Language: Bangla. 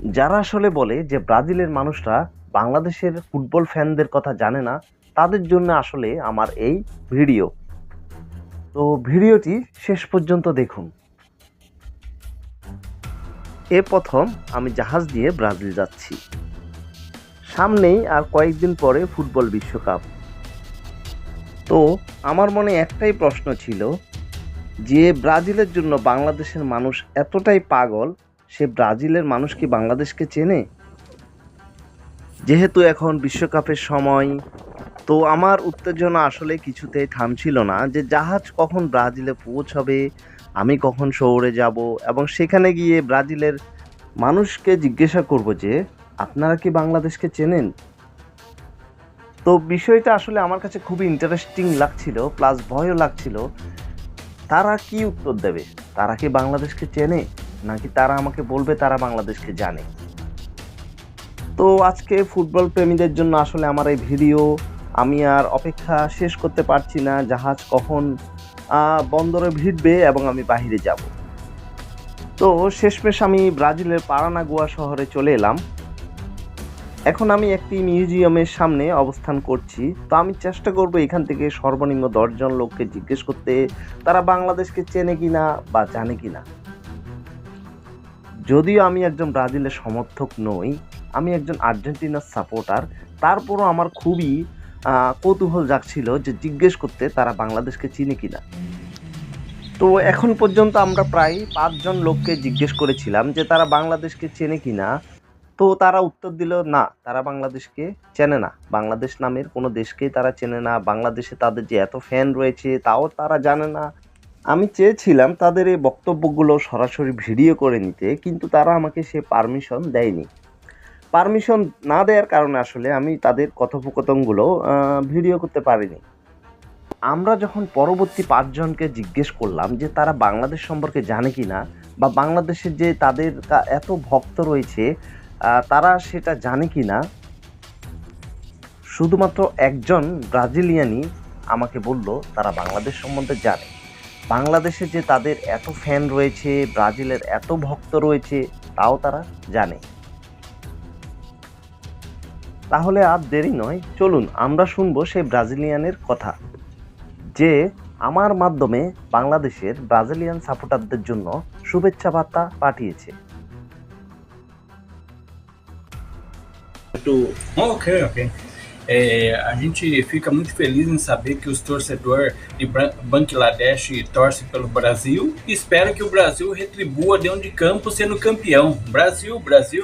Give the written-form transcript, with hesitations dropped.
যারা আসলে বলে যে ব্রাজিলের মানুষরা বাংলাদেশের ফুটবল ফ্যানদের কথা জানে না, তাদের জন্য আসলে আমার এই ভিডিও। তো ভিডিওটি শেষ পর্যন্ত দেখুন। প্রথম আমি জাহাজ দিয়ে ব্রাজিল যাচ্ছি। সামনেই আর কয়েকদিন পরে ফুটবল বিশ্বকাপ। তো আমার মনে একটাই প্রশ্ন ছিল যে ব্রাজিলের জন্য বাংলাদেশের মানুষ এতটাই পাগল, সে ব্রাজিলের মানুষ কি বাংলাদেশকে চেনে? যেহেতু এখন বিশ্বকাপের সময়, তো আমার উত্তেজনা আসলে কিছুতেই থামছিল না যে জাহাজ কখন ব্রাজিলে পৌঁছাবে, আমি কখন শহরে যাব এবং সেখানে গিয়ে ব্রাজিলের মানুষকে জিজ্ঞাসা করব যে আপনারা কি বাংলাদেশকে চেনেন। তো বিষয়টা আসলে আমার কাছে খুবই ইন্টারেস্টিং লাগছিল, প্লাস ভয়ও লাগছিল। তারা কি উত্তর দেবে? তারা কি বাংলাদেশকে চেনে, নাকি তারা আমাকে বলবে তারা বাংলাদেশকে জানে? তো আজকে ফুটবল প্রেমীদের জন্য আসলে আমার এই ভিডিও। আমি আর অপেক্ষা শেষ করতে পারছি না জাহাজ কখন বন্দরে ভিড়বে এবং আমি বাহিরে যাব। তো শেষমেশ আমি ব্রাজিলের পারানাগুয়া শহরে চলে এলাম। এখন আমি একটি মিউজিয়ামের সামনে অবস্থান করছি। তো আমি চেষ্টা করব এখান থেকে সর্বনিম্ন 10 জন লোককে জিজ্ঞেস করতে তারা বাংলাদেশকে চেনে কিনা বা জানে কিনা। যদিও আমি একজন ব্রাজিলের সমর্থক নই, আমি একজন আর্জেন্টিনার সাপোর্টার, তারপরও আমার খুবই কৌতূহল জাগছিল যে জিজ্ঞেস করতে তারা বাংলাদেশকে চিনে কিনা। তো এখন পর্যন্ত আমরা প্রায় 5 জন লোককে জিজ্ঞেস করেছিলাম যে তারা বাংলাদেশকে চেনে কিনা। তো তারা উত্তর দিল না, তারা বাংলাদেশকে চেনে না, বাংলাদেশ নামের কোনো দেশকেই তারা চেনে না, বাংলাদেশে তাদের যে এত ফ্যান রয়েছে তাও তারা জানে না। আমি চেয়েছিলাম তাদের এই বক্তব্যগুলো সরাসরি ভিডিও করে নিতে, কিন্তু তারা আমাকে সে পারমিশন দেয়নি। পারমিশন না দেওয়ার কারণে আসলে আমি তাদের কথোপকথনগুলো ভিডিও করতে পারিনি। আমরা যখন পরবর্তী 5 জনকে জিজ্ঞেস করলাম যে তারা বাংলাদেশ সম্পর্কে জানে কিনা, বা বাংলাদেশের যে তাদের এত ভক্ত রয়েছে তারা সেটা জানে কিনা, শুধুমাত্র একজন ব্রাজিলিয়ানই আমাকে বলল তারা বাংলাদেশ সম্বন্ধে জানে। বাংলাদেশে যে তাদের এত ফ্যান রয়েছে, ব্রাজিলের এত ভক্ত রয়েছে, তাও তারা জানে। তাহলে আর দেরি নয়, চলুন আমরা শুনবো সেই ব্রাজিলিয়ানের কথা, যে আমার মাধ্যমে বাংলাদেশের ব্রাজিলিয়ান সাপোর্টারদের জন্য শুভেচ্ছা বার্তা পাঠিয়েছে। Ok, ok. A gente fica muito feliz em saber que os torcedores de Bangladesh torcem pelo Brasil e espera que o Brasil retribua dentro de campo sendo campeão. Brasil, Brasil.